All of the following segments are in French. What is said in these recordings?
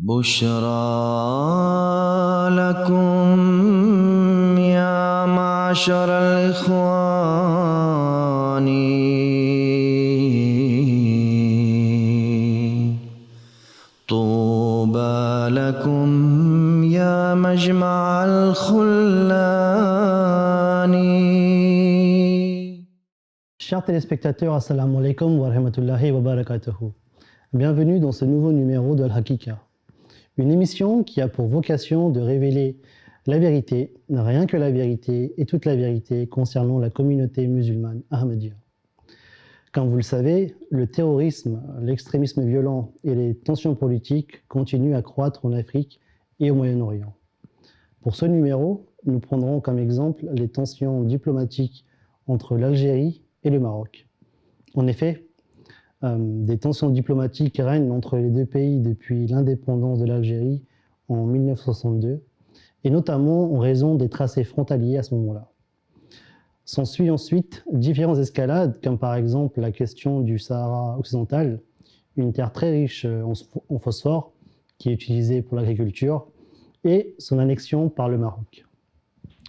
بشرى لكم يا معشر الإخوان طوبى لكم يا مجمع الخلان. Chers téléspectateurs, assalamu alaikum wa rahmatullahi wa barakatuhu. Bienvenue dans ce nouveau numéro de Al-Hakika. Une émission qui a pour vocation de révéler la vérité, rien que la vérité et toute la vérité concernant la communauté musulmane Ahmadiyya. Comme vous le savez, le terrorisme, l'extrémisme violent et les tensions politiques continuent à croître en Afrique et au Moyen-Orient. Pour ce numéro, nous prendrons comme exemple les tensions diplomatiques entre l'Algérie et le Maroc. En effet, des tensions diplomatiques règnent entre les deux pays depuis l'indépendance de l'Algérie en 1962, et notamment en raison des tracés frontaliers à ce moment-là. S'ensuit ensuite différentes escalades, comme par exemple la question du Sahara occidental, une terre très riche en phosphore qui est utilisée pour l'agriculture, et son annexion par le Maroc.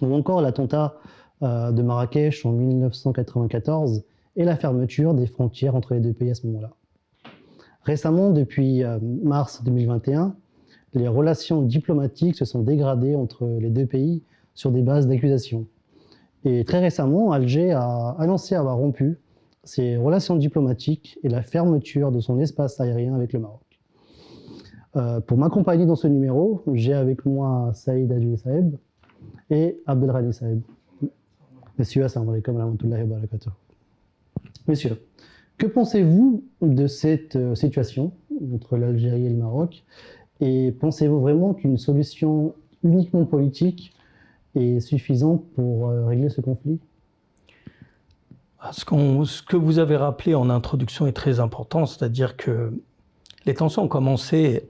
Ou encore l'attentat de Marrakech en 1994 et la fermeture des frontières entre les deux pays à ce moment-là. Récemment, depuis mars 2021, les relations diplomatiques se sont dégradées entre les deux pays sur des bases d'accusation. Et très récemment, Alger a annoncé avoir rompu ses relations diplomatiques et la fermeture de son espace aérien avec le Maroc. Pour m'accompagner dans ce numéro, j'ai avec moi Saïd Adjoui Saeb et Abdelghani Saeb. Monsieur, assalamu alaikum wa rahmatullahi wa barakatuh. Monsieur, que pensez-vous de cette situation entre l'Algérie et le Maroc? Et pensez-vous vraiment qu'une solution uniquement politique est suffisante pour régler ce conflit? Ce que vous avez rappelé en introduction est très important, c'est-à-dire que les tensions ont commencé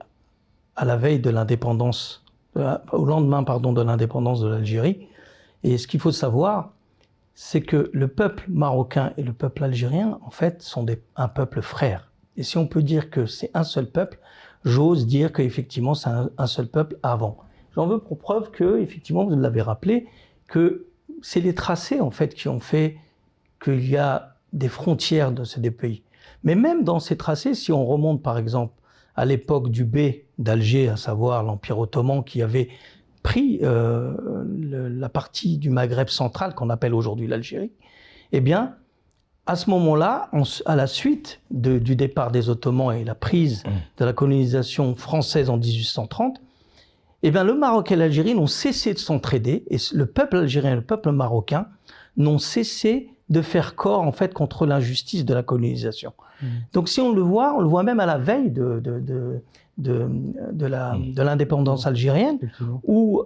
à la veille de l'indépendance, au lendemain, de l'indépendance de l'Algérie. Et ce qu'il faut savoir, c'est que le peuple marocain et le peuple algérien, en fait, sont un peuple frère. Et si on peut dire que c'est un seul peuple, j'ose dire qu'effectivement, c'est un seul peuple avant. J'en veux pour preuve que, effectivement, vous l'avez rappelé, que c'est les tracés, en fait, qui ont fait qu'il y a des frontières de ces deux pays. Mais même dans ces tracés, si on remonte, par exemple, à l'époque du Bey d'Alger, à savoir l'Empire ottoman qui avait pris la partie du Maghreb central qu'on appelle aujourd'hui l'Algérie, eh bien, à ce moment-là, à la suite du départ des Ottomans et la prise de la colonisation française en 1830, eh bien, le Maroc et l'Algérie n'ont cessé de s'entraider, et le peuple algérien et le peuple marocain n'ont cessé de faire corps en fait contre l'injustice de la colonisation. Donc, si on le voit même à la veille de l'indépendance algérienne, où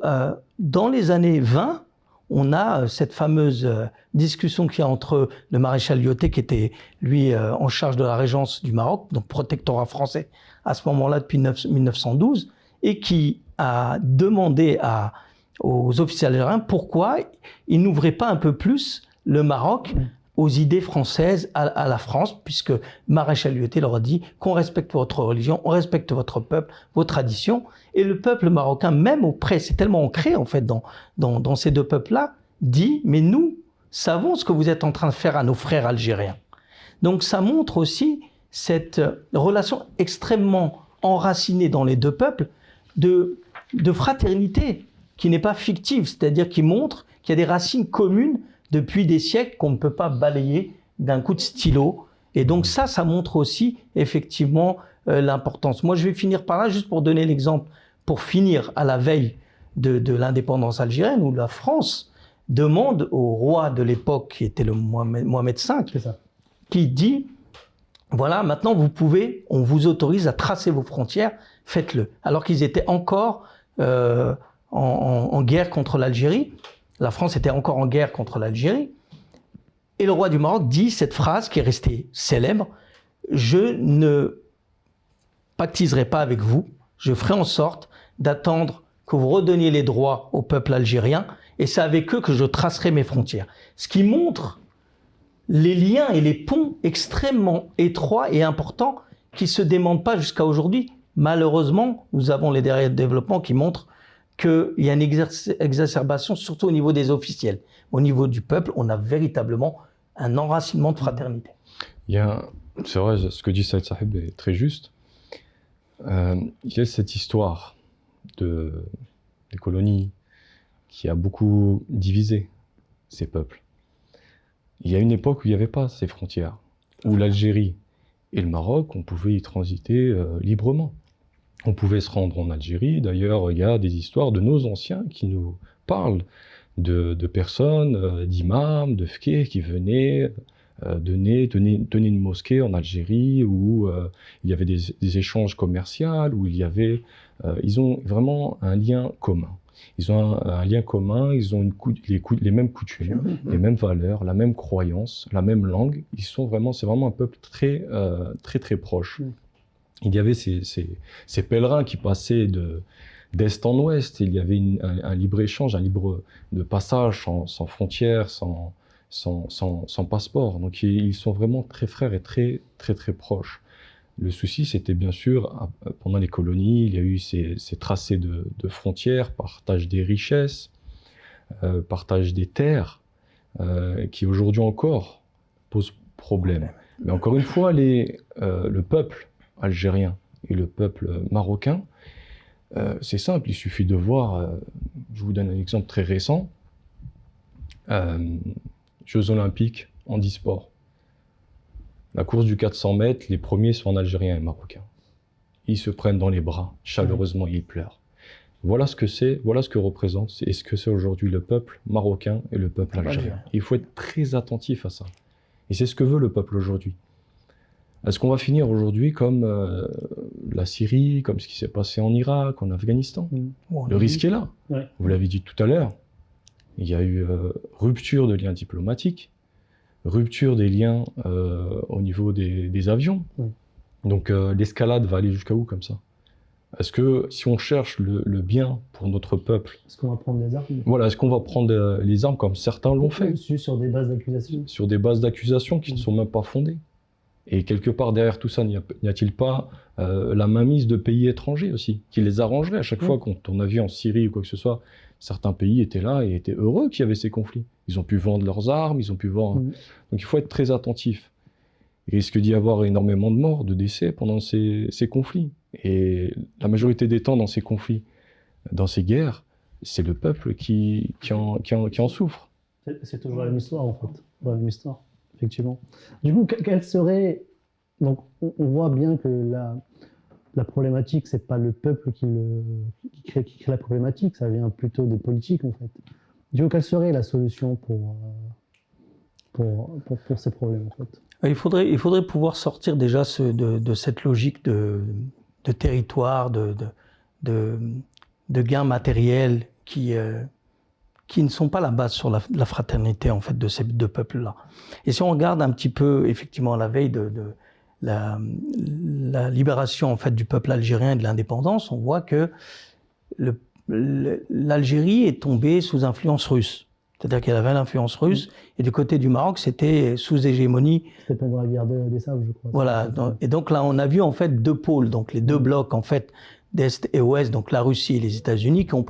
dans les années 20, on a cette fameuse discussion qu'il y a entre le maréchal Lyautey, qui était lui en charge de la régence du Maroc, donc protectorat français à ce moment-là depuis 1912, et qui a demandé aux officiers algériens pourquoi ils n'ouvraient pas un peu plus le Maroc aux idées françaises, à la France, puisque maréchal Lyautey leur a dit qu'on respecte votre religion, on respecte votre peuple, vos traditions. Et le peuple marocain, même auprès, c'est tellement ancré en fait dans ces deux peuples-là, dit mais nous savons ce que vous êtes en train de faire à nos frères algériens. Donc ça montre aussi cette relation extrêmement enracinée dans les deux peuples de fraternité qui n'est pas fictive, c'est-à-dire qui montre qu'il y a des racines communes depuis des siècles qu'on ne peut pas balayer d'un coup de stylo. Et donc ça montre aussi effectivement l'importance. Moi, je vais finir par là, juste pour donner l'exemple, pour finir à la veille de l'indépendance algérienne, où la France demande au roi de l'époque, qui était le Mohamed V, qui dit, voilà, maintenant on vous autorise à tracer vos frontières, faites-le. Alors qu'ils étaient encore en guerre contre l'Algérie. La France était encore en guerre contre l'Algérie. Et le roi du Maroc dit cette phrase qui est restée célèbre, « Je ne pactiserai pas avec vous, je ferai en sorte d'attendre que vous redonniez les droits au peuple algérien, et c'est avec eux que je tracerai mes frontières. » Ce qui montre les liens et les ponts extrêmement étroits et importants qui ne se démentent pas jusqu'à aujourd'hui, Malheureusement, nous avons les derniers développements qui montrent qu'il y a une exacerbation, surtout au niveau des officiels. Au niveau du peuple, on a véritablement un enracinement de fraternité. C'est vrai, ce que dit Saïd Sahib est très juste. Il y a cette histoire des colonies qui a beaucoup divisé ces peuples. Il y a une époque où il n'y avait pas ces frontières, où l'Algérie et le Maroc, on pouvait y transiter librement. On pouvait se rendre en Algérie. D'ailleurs, il y a des histoires de nos anciens qui nous parlent de personnes, d'imams, de fqih qui venaient tenaient une mosquée en Algérie où il y avait des échanges commerciaux, où ils ont vraiment un lien commun. Ils ont un lien commun, ils ont les mêmes coutumes, les mêmes valeurs, la même croyance, la même langue. C'est vraiment un peuple très, très, très proche. Il y avait ces pèlerins qui passaient d'est en ouest. Il y avait un libre-échange, un libre de passage sans frontières, sans passeport. Donc ils sont vraiment très frères et très, très, très proches. Le souci, c'était bien sûr, pendant les colonies, il y a eu ces tracés de frontières, partage des richesses, partage des terres, qui aujourd'hui encore posent problème. Mais encore une fois, le peuple algérien et le peuple marocain, c'est simple, il suffit de voir, je vous donne un exemple très récent, Jeux Olympiques en e-sport. La course du 400 mètres, les premiers sont algériens et marocains. Ils se prennent dans les bras, chaleureusement, ils pleurent. Voilà ce que c'est, voilà ce que représente et ce que c'est aujourd'hui le peuple marocain et le peuple algérien. Il faut être très attentif à ça. Et c'est ce que veut le peuple aujourd'hui. Est-ce qu'on va finir aujourd'hui comme la Syrie, comme ce qui s'est passé en Irak, en Afghanistan? Le risque est là. Ouais. Vous l'avez dit tout à l'heure. Il y a eu rupture de liens diplomatiques, rupture des liens au niveau des avions. Donc l'escalade va aller jusqu'à où comme ça? Est-ce que si on cherche le bien pour notre peuple... Est-ce qu'on va prendre des armes? Voilà, est-ce qu'on va prendre les armes comme certains l'ont fait? Sur des bases d'accusation? Sur des bases d'accusation qui ne sont même pas fondées. Et quelque part derrière tout ça, n'y a-t-il pas la mainmise de pays étrangers aussi, qui les arrangerait à chaque fois quand on a vu en Syrie ou quoi que ce soit, certains pays étaient là et étaient heureux qu'il y avait ces conflits. Ils ont pu vendre leurs armes, ils ont pu vendre... Donc il faut être très attentif. Il risque d'y avoir énormément de morts, de décès pendant ces conflits. Et la majorité des temps dans ces conflits, dans ces guerres, c'est le peuple qui en souffre. C'est toujours la même histoire en fait, la même histoire, effectivement. Du coup, quelle serait... Donc on voit bien que la problématique, c'est pas le peuple qui crée la problématique, ça vient plutôt des politiques en fait. Du coup, quelle serait la solution pour ces problèmes en fait? Il faudrait pouvoir sortir déjà de cette logique de territoire, de gains matériels qui ne sont pas la base sur la fraternité en fait de ces deux peuples-là. Et si on regarde un petit peu effectivement la veille de la libération en fait du peuple algérien et de l'indépendance, on voit que l'Algérie est tombée sous influence russe. C'est-à-dire qu'elle avait l'influence russe, et du côté du Maroc, c'était sous hégémonie. C'était pendant la guerre des Sables, je crois. Voilà. Et donc là, on a vu en fait deux pôles, donc les deux blocs en fait d'Est et Ouest, donc la Russie et les États-Unis, qui ont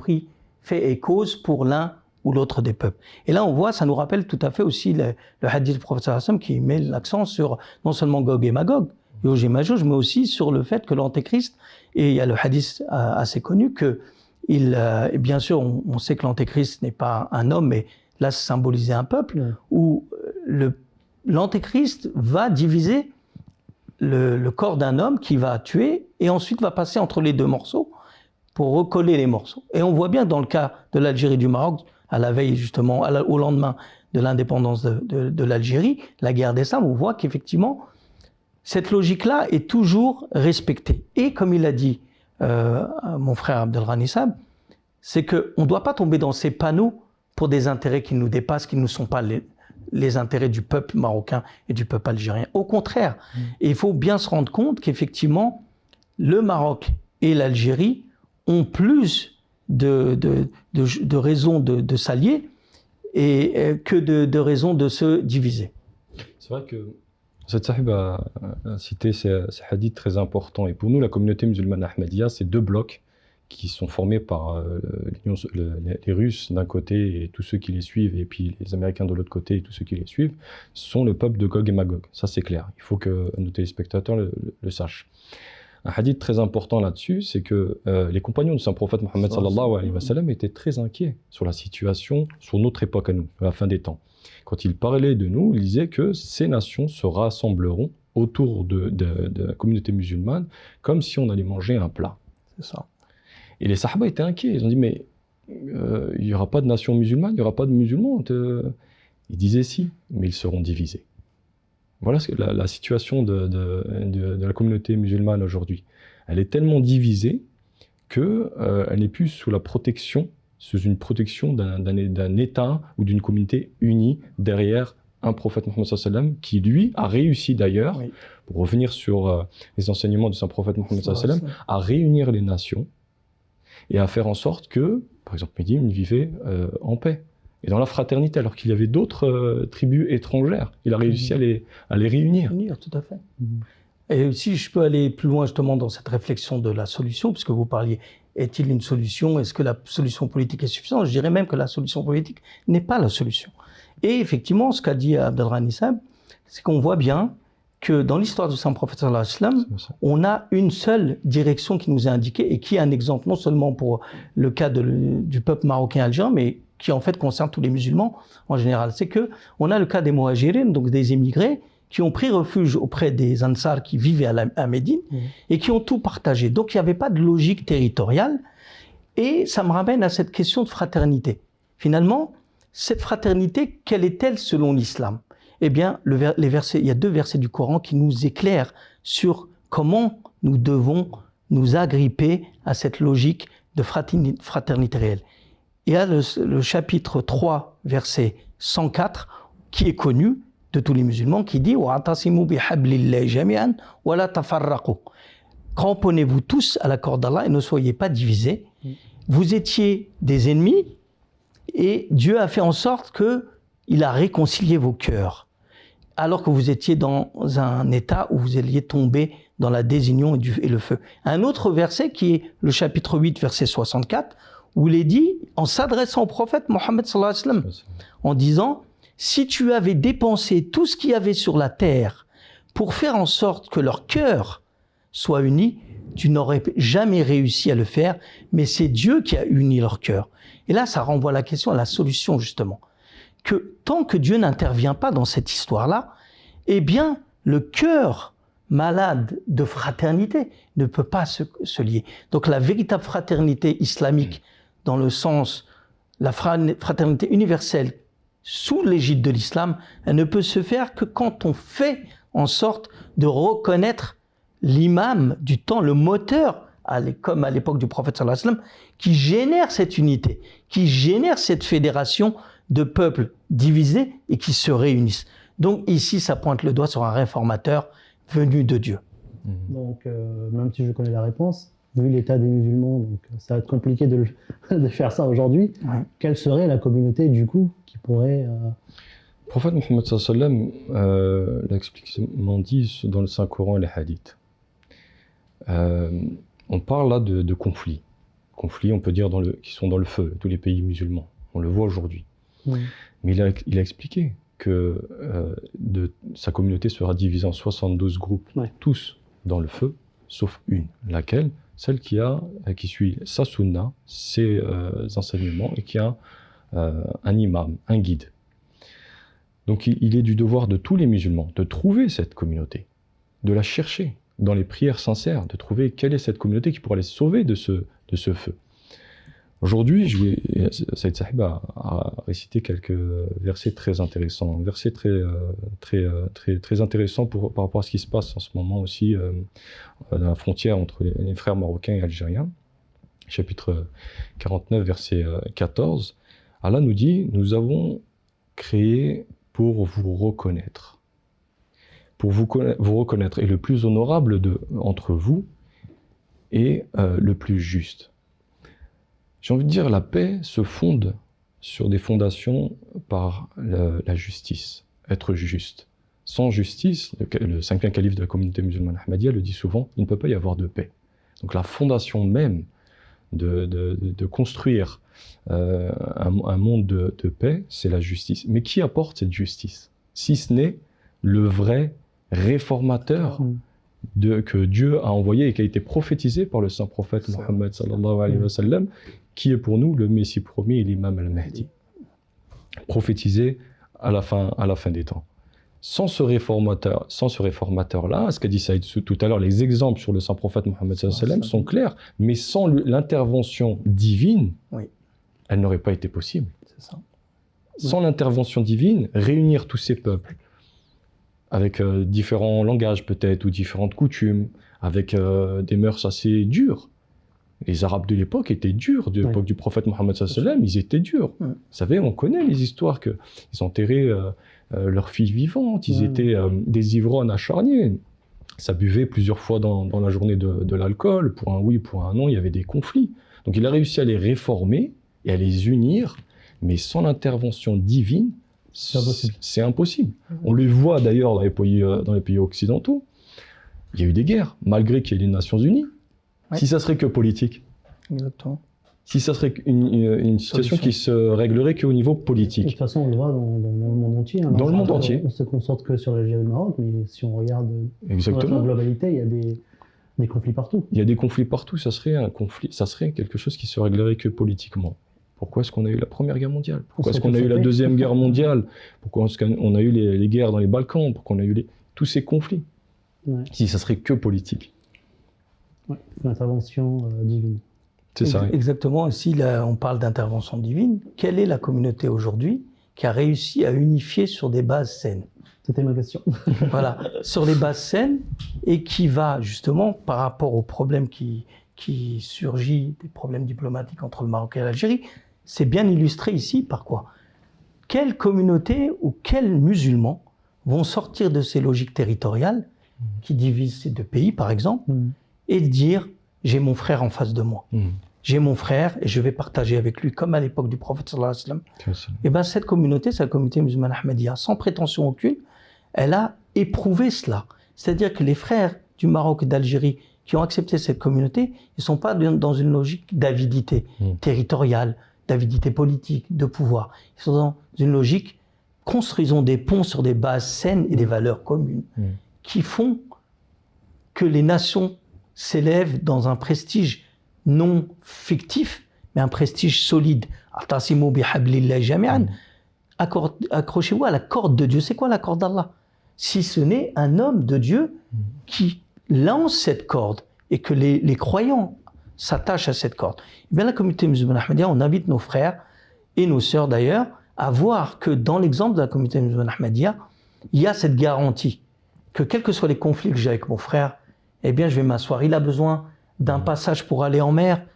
fait et cause pour l'un ou l'autre des peuples. Et là, on voit, ça nous rappelle tout à fait aussi le hadith du prophète Hassan qui met l'accent sur non seulement Gog et Magog, Yoj et Majouj, mais aussi sur le fait que l'Antéchrist, et il y a le hadith assez connu que bien sûr, on sait que l'Antéchrist n'est pas un homme, mais là, c'est symboliser un peuple, où l'Antéchrist va diviser le corps d'un homme qui va tuer, et ensuite va passer entre les deux morceaux pour recoller les morceaux. Et on voit bien dans le cas de l'Algérie et du Maroc, à la veille justement, au lendemain de l'indépendance de l'Algérie, la guerre des Sables, on voit qu'effectivement, cette logique-là est toujours respectée. Et comme il a dit mon frère Abdelghani Saab, c'est qu'on ne doit pas tomber dans ces panneaux pour des intérêts qui nous dépassent, qui ne sont pas les intérêts du peuple marocain et du peuple algérien. Au contraire, et il faut bien se rendre compte qu'effectivement, le Maroc et l'Algérie ont plus de raisons de s'allier que de raisons de se diviser. C'est vrai que Cette sahib a cité ces hadiths très importants. Et pour nous, la communauté musulmane Ahmadiyya, c'est deux blocs qui sont formés par les Russes d'un côté et tous ceux qui les suivent, et puis les Américains de l'autre côté et tous ceux qui les suivent, sont le peuple de Gog et Magog. Ça, c'est clair. Il faut que nos téléspectateurs le sachent. Un hadith très important là-dessus, c'est que les compagnons de Saint-Prophète Mohammed sallallahu alayhi wa sallam étaient très inquiets sur la situation, sur notre époque à nous, à la fin des temps. Quand ils parlaient de nous, ils disaient que ces nations se rassembleront autour de la communauté musulmane comme si on allait manger un plat. C'est ça. Et les sahaba étaient inquiets. Ils ont dit, mais il n'y aura pas de nation musulmane, il n'y aura pas de musulmans. Ils disaient si, mais ils seront divisés. Voilà la situation de la communauté musulmane aujourd'hui. Elle est tellement divisée qu'elle n'est plus sous une protection d'un État ou d'une communauté unie derrière un prophète Mohammed sallallahu alayhi wa sallam qui, lui, a réussi d'ailleurs, Oui. pour revenir sur les enseignements de saint prophète Mohammed sallallahu alayhi wa sallam, à réunir les nations et à faire en sorte que, par exemple, Médine vivait en paix et dans la fraternité, alors qu'il y avait d'autres tribus étrangères. Il a réussi à les réunir. Tout à fait. Et si je peux aller plus loin justement dans cette réflexion de la solution, puisque vous parliez, est-il une solution? Est-ce que la solution politique est suffisante? Je dirais même que la solution politique n'est pas la solution. Et effectivement, ce qu'a dit Abdelrahman Issam, c'est qu'on voit bien que dans l'histoire du Saint-Prophète sallallahu alayhi wa sallam, on a une seule direction qui nous est indiquée et qui est un exemple non seulement pour le cas du peuple marocain algérien, mais qui en fait concerne tous les musulmans en général. C'est que on a le cas des muhajirines, donc des émigrés, qui ont pris refuge auprès des Ansar qui vivaient à Médine et qui ont tout partagé. Donc il n'y avait pas de logique territoriale. Et ça me ramène à cette question de fraternité. Finalement, cette fraternité, quelle est-elle selon l'islam? Eh bien, il y a 2 versets du Coran qui nous éclairent sur comment nous devons nous agripper à cette logique de fraternité réelle. Il y a le chapitre 3, verset 104, qui est connu de tous les musulmans, qui dit « Wa'tasimu bihablillahi jami'an wa la tafarraqu » Cramponnez-vous tous à la corde d'Allah et ne soyez pas divisés. Vous étiez des ennemis et Dieu a fait en sorte qu'il a réconcilié vos cœurs, alors que vous étiez dans un état où vous alliez tomber dans la désunion et le feu. Un autre verset qui est le chapitre 8, verset 64, où il est dit, en s'adressant au prophète Mohammed sallallahu alayhi wa sallam, en disant « Si tu avais dépensé tout ce qu'il y avait sur la terre pour faire en sorte que leur cœur soit uni, tu n'aurais jamais réussi à le faire, mais c'est Dieu qui a uni leur cœur. » Et là, ça renvoie la question à la solution, justement. Que tant que Dieu n'intervient pas dans cette histoire-là, eh bien, le cœur malade de fraternité ne peut pas se lier. Donc la véritable fraternité islamique, dans le sens, la fraternité universelle, sous l'égide de l'islam, elle ne peut se faire que quand on fait en sorte de reconnaître l'imam du temps, le moteur, comme à l'époque du prophète sallallahu alayhi wa sallam, qui génère cette unité, qui génère cette fédération de peuples divisés et qui se réunissent. Donc ici, ça pointe le doigt sur un réformateur venu de Dieu. Donc, même si je connais la réponse, vu l'état des musulmans, donc ça va être compliqué de faire ça aujourd'hui. Ouais. Quelle serait la communauté, du coup, qui pourrait... Le prophète Mohammed sallallahu alayhi wa sallam l'a explicitement dit dans le Saint-Coran et les hadiths. On parle là de conflits. Conflits, on peut dire, qui sont dans le feu, tous les pays musulmans. On le voit aujourd'hui. Mais il a expliqué que sa communauté sera divisée en 72 groupes, tous dans le feu, sauf une, laquelle? Celle qui suit sa sunna, ses enseignements, et qui a un imam, un guide. Donc il est du devoir de tous les musulmans de trouver cette communauté, de la chercher dans les prières sincères, de trouver quelle est cette communauté qui pourra les sauver de ce feu. Aujourd'hui, Saïd Sahib a récité quelques versets très intéressants. Un verset très intéressant par rapport à ce qui se passe en ce moment aussi dans la frontière entre les frères marocains et algériens. Chapitre 49, verset 14. Allah nous dit « Nous avons créé pour vous reconnaître. Pour vous reconnaître. Et le plus honorable entre vous est le plus juste. » J'ai envie de dire, la paix se fonde sur des fondations par la justice, être juste. sans justice, le cinquième calife de la communauté musulmane ahmadiyya le dit souvent, il ne peut pas y avoir de paix. Donc la fondation même de construire un monde de paix, c'est la justice. Mais qui apporte cette justice? Si ce n'est le vrai réformateur que Dieu a envoyé et qui a été prophétisé par le saint prophète Mohammed sallallahu alayhi wa sallam, qui est pour nous le Messie promis et l'imam al-Mahdi. Prophétisé à la fin des temps. Sans ce réformateur-là, ce qu'a dit Saïd tout à l'heure, les exemples sur le saint prophète Mohammed sallallahu alayhi wa sallam sont clairs, mais sans l'intervention divine, elle n'aurait pas été possible. C'est ça. Sans l'intervention divine, réunir tous ces peuples, avec différents langages peut-être, ou différentes coutumes, avec des mœurs assez dures. Les Arabes de l'époque étaient durs, de l'époque du prophète Mohammed sallallahu alayhi wa sallam, ils étaient durs. Vous savez, on connaît les histoires qu'ils enterraient leurs filles vivantes, ils étaient des ivrognes acharnés. Ça buvait plusieurs fois dans la journée de l'alcool, pour un oui, pour un non, il y avait des conflits. Donc il a réussi à les réformer et à les unir, mais sans l'intervention divine, c'est impossible. On le voit d'ailleurs dans les pays occidentaux. Il y a eu des guerres, malgré qu'il y ait les Nations Unies. Si ça serait que politique. Exactement. Si ça serait une situation qui se réglerait qu'au niveau politique. De toute façon, on le voit dans le monde entier. Hein. Dans le monde entier. On se concentre que sur l'Algérie et le Maroc, mais si on regarde Exactement. la globalité, il y a des conflits partout. Il y a des conflits partout, ça serait quelque chose qui se réglerait que politiquement. Pourquoi est-ce qu'on a eu la Première Guerre mondiale? Pourquoi est-ce qu'on a eu la Deuxième Guerre mondiale? Pourquoi est-ce qu'on a eu les guerres dans les Balkans? Pourquoi on a eu tous ces conflits? Si ça serait que politique. L'intervention divine. C'est ça. Exactement. Si là, on parle d'intervention divine, quelle est la communauté aujourd'hui qui a réussi à unifier sur des bases saines? C'était ma question. Voilà, sur les bases saines, et qui va justement, par rapport aux problèmes qui surgit, des problèmes diplomatiques entre le Maroc et l'Algérie, c'est bien illustré ici par quoi? Quelle communauté ou quels musulmans vont sortir de ces logiques territoriales qui divisent ces deux pays, par exemple, et dire « j'ai mon frère en face de moi ». J'ai mon frère et je vais partager avec lui, comme à l'époque du prophète sallallahu alayhi wa sallam. Et bien cette communauté, c'est la communauté musulmane ahmadiyya, sans prétention aucune, elle a éprouvé cela. C'est-à-dire que les frères du Maroc et d'Algérie qui ont accepté cette communauté, ils ne sont pas dans une logique d'avidité territoriale, d'avidité politique, de pouvoir. Ils sont dans une logique, construisons des ponts sur des bases saines et des valeurs communes qui font que les nations s'élèvent dans un prestige non fictif, mais un prestige solide. Accrochez-vous à la corde de Dieu. C'est quoi la corde d'Allah? Si ce n'est un homme de Dieu qui lance cette corde et que les croyants s'attachent à cette corde. Et bien la communauté musulmane ahmadiyya, on invite nos frères et nos sœurs d'ailleurs à voir que dans l'exemple de la communauté musulmane ahmadiyya, il y a cette garantie que quels que soient les conflits que j'ai avec mon frère, eh bien je vais m'asseoir. Il a besoin d'un passage pour aller en mer,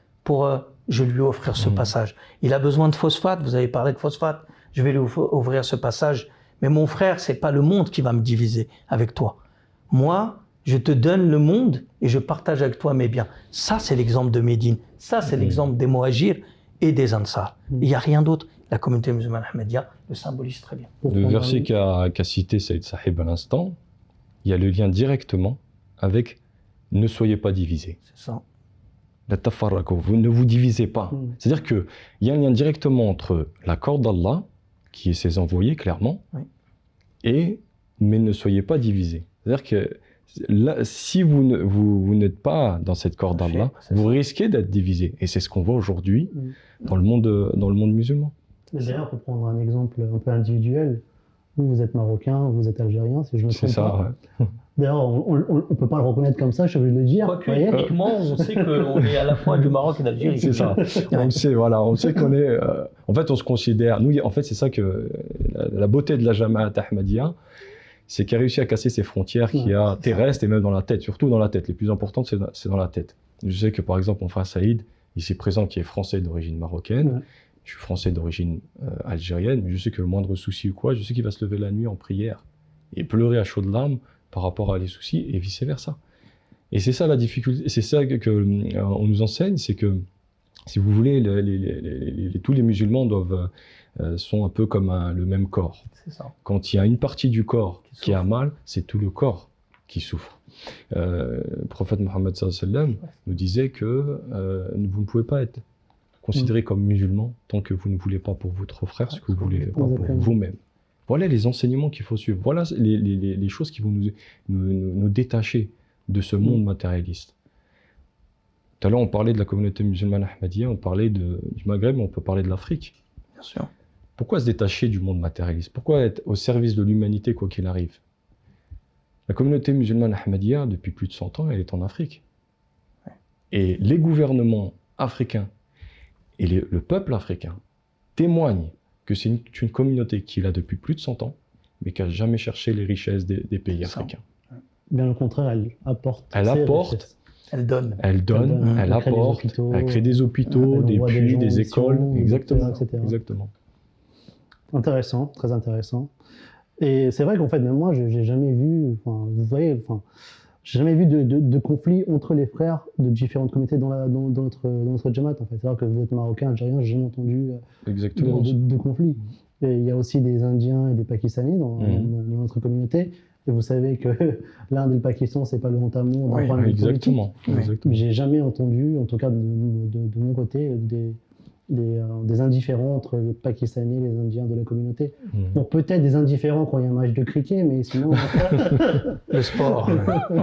je vais lui offrir ce passage. Il a besoin de phosphate, vous avez parlé de phosphate, je vais lui ouvrir ce passage. Mais mon frère, c'est pas le monde qui va me diviser avec toi. Moi, je te donne le monde et je partage avec toi mes biens. Ça, c'est l'exemple de Médine. Ça, c'est l'exemple des Mohajirs et des Ansar. Il n'y a rien d'autre. La communauté musulmane ahmadiyya le symbolise très bien. Le verset qu'a cité Saïd Sahib à l'instant, il y a le lien directement avec « ne soyez pas divisés ». C'est ça. Vous ne vous divisez pas. C'est-à-dire qu'il y a un lien directement entre la corde d'Allah, qui est ses envoyés clairement, et « mais ne soyez pas divisés ». C'est-à-dire que là, si vous n'êtes pas dans cette corde d'Allah, vous risquez d'être divisés. Et c'est ce qu'on voit aujourd'hui dans le monde musulman. D'ailleurs, pour prendre un exemple un peu individuel, vous êtes marocain, vous êtes algérien, si je me trompe pas. C'est ça, ouais. D'ailleurs, on ne peut pas le reconnaître comme ça, je vais le dire. Quoique, uniquement, on sait qu'on est à la fois du Maroc et d'Algérie. C'est ça. On le sait, voilà. On sait qu'on est... en fait, on se considère... Nous, en fait, c'est ça que... La beauté de la Jamaat Ahmadiyya, c'est qu'elle a réussi à casser ces frontières qu'il y a terrestres et même dans la tête. Surtout dans la tête. Les plus importantes, c'est dans la tête. Je sais que, par exemple, mon frère Saïd, ici présent, qui est français d'origine marocaine, je suis français d'origine algérienne, mais je sais que le moindre souci ou quoi, je sais qu'il va se lever la nuit en prière et pleurer à chaudes larmes par rapport à les soucis et vice-versa. Et c'est ça la difficulté, c'est ça qu'on nous enseigne, c'est que, si vous voulez, tous les musulmans doivent sont un peu comme le même corps. C'est ça. Quand il y a une partie du corps Qui qui a souffre. mal, c'est tout le corps qui souffre. Le prophète Mohammed sallallahu alayhi wa sallam nous disait que vous ne pouvez pas être considéré comme musulman tant que vous ne voulez pas pour votre frère ce que vous ne voulez pas pour Exactement. vous-même. Voilà les enseignements qu'il faut suivre. Voilà les choses qui vont nous détacher de ce monde matérialiste. Tout à l'heure, on parlait de la communauté musulmane ahmadiyya, on parlait du Maghreb, mais on peut parler de l'Afrique. Bien sûr. Pourquoi se détacher du monde matérialiste? Pourquoi être au service de l'humanité quoi qu'il arrive? La communauté musulmane ahmadiyya, depuis plus de 100 ans, elle est en Afrique. Et les gouvernements africains et le peuple africain témoignent que c'est une communauté qui est là depuis plus de 100 ans, mais qui n'a jamais cherché les richesses des pays africains. Bien au contraire, elle apporte. Elle ses apporte, richesses. Elle donne. elle donne, elle Elle crée des apporte, hôpitaux, elle crée des hôpitaux, elle des envoie des puits, gens en des mission, écoles. Exactement. etc. Exactement. Intéressant, très intéressant. Et c'est vrai qu'en fait, même moi, j'ai jamais vu, enfin, vous voyez, enfin, j'ai jamais vu de conflit entre les frères de différentes communautés dans notre Jamaat, en fait. C'est-à-dire que vous êtes marocain, algérien, j'ai jamais entendu Exactement. de conflit. Et il y a aussi des Indiens et des Pakistanais dans notre communauté. Et vous savez que l'Inde et le Pakistan, c'est pas le grand amour d'un Oui, point de vue politique. Exactement. Exactement. J'ai jamais entendu, en tout cas de mon côté, des indifférents entre les Pakistanais et les Indiens de la communauté. Bon, peut-être des indifférents quand il y a un match de cricket, mais sinon... Le sport.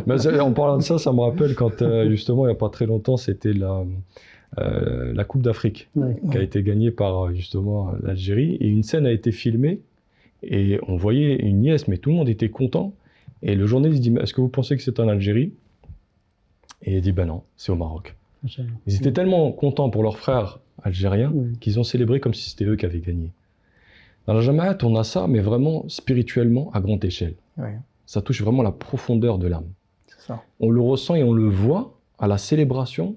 Mais en parlant de ça, ça me rappelle quand justement, il n'y a pas très longtemps, c'était la Coupe d'Afrique Ouais. qui a été gagnée par justement l'Algérie. Et une scène a été filmée et on voyait une nièce, mais tout le monde était content. Et le journaliste dit, est-ce que vous pensez que c'est en Algérie? Et il dit, ben non, c'est au Maroc. Ils étaient tellement contents pour leurs frères algériens qu'ils ont célébré comme si c'était eux qui avaient gagné. Dans la Jamaat, on a ça, mais vraiment spirituellement à grande échelle. Oui, Ça touche vraiment la profondeur de l'âme. c'est ça. On le ressent et on le voit à la célébration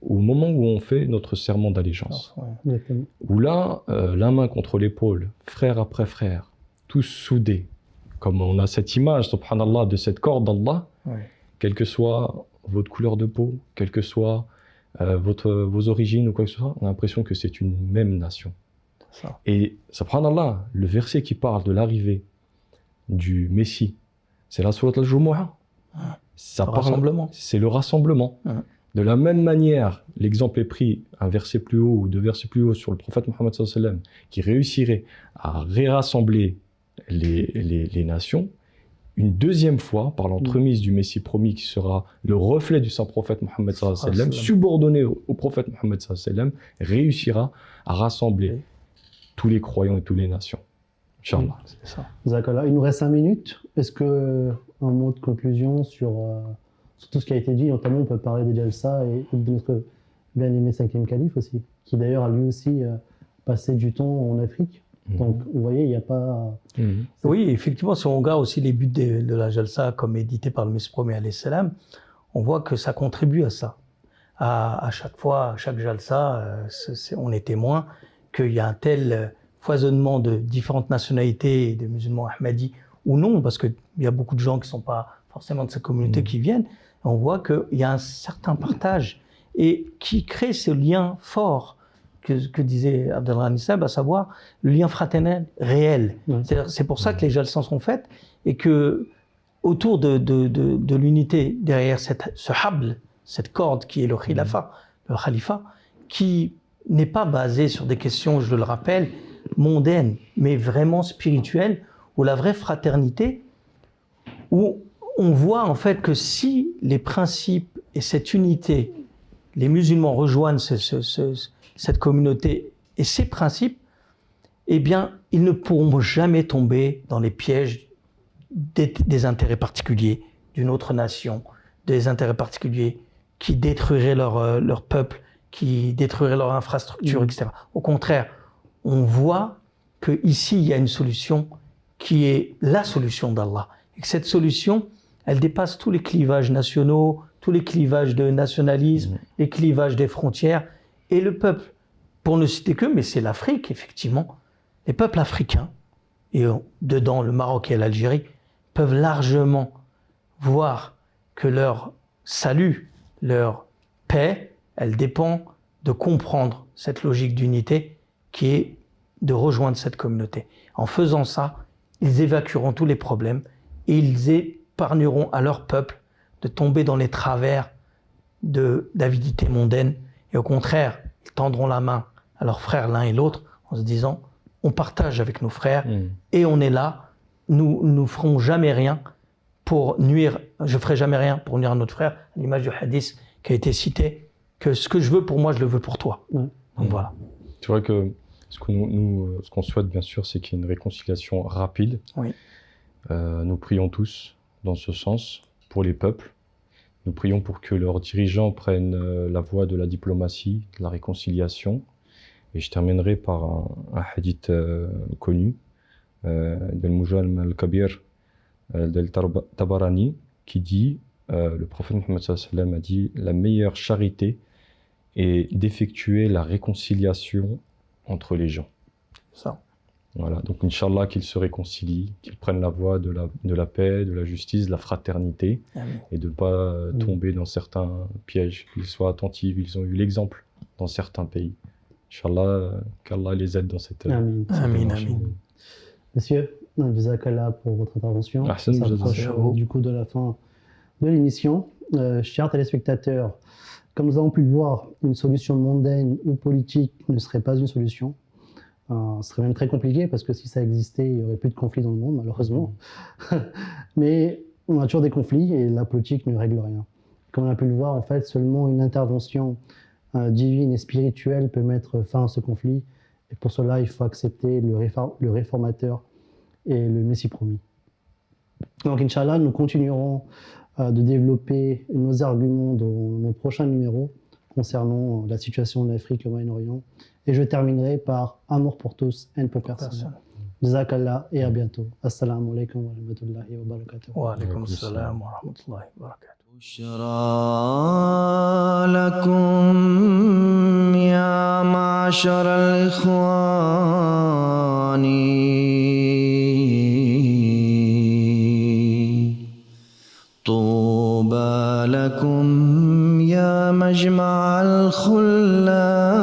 au moment où on fait notre serment d'allégeance. Ouais. Exactement. Où là, la main contre l'épaule, frère après frère, tous soudés, comme on a cette image, subhanallah, de cette corde d'Allah, Ouais. quelle que soit votre couleur de peau, quelle que soit vos origines ou quoi que ce soit, on a l'impression que c'est une même nation. C'est ça. Et subhanallah, le verset qui parle de l'arrivée du Messie, c'est la sourate al-Jumu'ah. Ça Le parle- rassemblement. C'est le rassemblement. Ouais. De la même manière, l'exemple est pris un verset plus haut ou deux versets plus haut sur le prophète Mohammed sallallahu alayhi wa sallam, qui réussirait à rérassembler les nations. Une deuxième fois, par l'entremise du Messie promis qui sera le reflet du saint prophète Mohammed sallallahu alayhi wa sallam, subordonné au prophète Mohammed sallallahu alayhi wa sallam, réussira à rassembler Oui. tous les croyants et toutes les nations. Inch'Allah. C'est ça. Zakallah. Il nous reste 5 minutes. Est-ce que un mot de conclusion sur tout ce qui a été dit, notamment on peut parler des Jalsa et de notre bien-aimé 5e calife aussi, qui d'ailleurs a lui aussi passé du temps en Afrique. Donc vous voyez, il n'y a pas... Mhm. Oui, effectivement, si on regarde aussi les buts de la Jalsa comme édité par le Messie premier alayhi salam, on voit que ça contribue à ça. À chaque fois, à chaque Jalsa, on est témoin qu'il y a un tel foisonnement de différentes nationalités, de musulmans ahmadis ou non, parce qu'il y a beaucoup de gens qui ne sont pas forcément de cette communauté qui viennent. On voit qu'il y a un certain partage et qui crée ce lien fort que disait Abdelghani Seb, à savoir le lien fraternel réel. Ouais. C'est pour ça que les jalsas sont faites et que autour de l'unité, derrière ce habl, cette corde qui est le khalifa, qui n'est pas basé sur des questions, je le rappelle, mondaines, mais vraiment spirituelles, où la vraie fraternité, où on voit en fait que si les principes et cette unité, les musulmans rejoignent cette communauté et ces principes, eh bien, ils ne pourront jamais tomber dans les pièges des intérêts particuliers d'une autre nation, des intérêts particuliers qui détruiraient leur peuple, qui détruiraient leur infrastructure, etc. Au contraire, on voit qu'ici, il y a une solution qui est la solution d'Allah. Et que cette solution, elle dépasse tous les clivages nationaux, tous les clivages de nationalisme, les clivages des frontières. Et le peuple, pour ne citer que, mais c'est l'Afrique, effectivement, les peuples africains, et dedans le Maroc et l'Algérie, peuvent largement voir que leur salut, leur paix, elle dépend de comprendre cette logique d'unité qui est de rejoindre cette communauté. En faisant ça, ils évacueront tous les problèmes et ils épargneront à leur peuple de tomber dans les travers d'avidité mondaine. Et au contraire, ils tendront la main à leurs frères l'un et l'autre en se disant on partage avec nos frères et on est là, nous ne ferons jamais rien pour nuire, je ferai jamais rien pour nuire à notre frère, à l'image du hadith qui a été cité, que ce que je veux pour moi, je le veux pour toi. Donc voilà. C'est vrai que ce qu'on souhaite bien sûr, c'est qu'il y ait une réconciliation rapide. Oui. Nous prions tous dans ce sens pour les peuples. Nous prions pour que leurs dirigeants prennent la voie de la diplomatie, de la réconciliation. Et je terminerai par un hadith connu del Mujam al-Kabir del Tabarani qui dit, le prophète Mohammed sallallahu alayhi wa sallam a dit, la meilleure charité est d'effectuer la réconciliation entre les gens. Ça. Voilà, donc Inch'Allah qu'ils se réconcilient, qu'ils prennent la voie de la paix, de la justice, de la fraternité, et de ne pas tomber dans certains pièges, qu'ils soient attentifs, ils ont eu l'exemple dans certains pays. Inch'Allah, qu'Allah les aide dans cette Amin. Monsieur, Jazakallah pour votre intervention. On s'approche du coup de la fin de l'émission. Chers téléspectateurs, comme nous avons pu le voir, une solution mondaine ou politique ne serait pas une solution. Ce serait même très compliqué parce que si ça existait, il n'y aurait plus de conflits dans le monde, malheureusement. Mais on a toujours des conflits et la politique ne règle rien. Comme on a pu le voir, en fait, seulement une intervention divine et spirituelle peut mettre fin à ce conflit. Et pour cela, il faut accepter le réformateur et le Messie promis. Donc, Inch'Allah, nous continuerons de développer nos arguments dans nos prochains numéros concernant la situation en Afrique et au Moyen-Orient. Et je terminerai par amour pour tous, haine pour personne. Jazakallah et à bientôt. Assalamu alaikum wa rahmatullahi wa barakatuh. Wa alaikum assalam wa rahmatullahi wa barakatuh. بشرى لكم يا معشر الإخوان طوبى لكم يا مجمع الخلان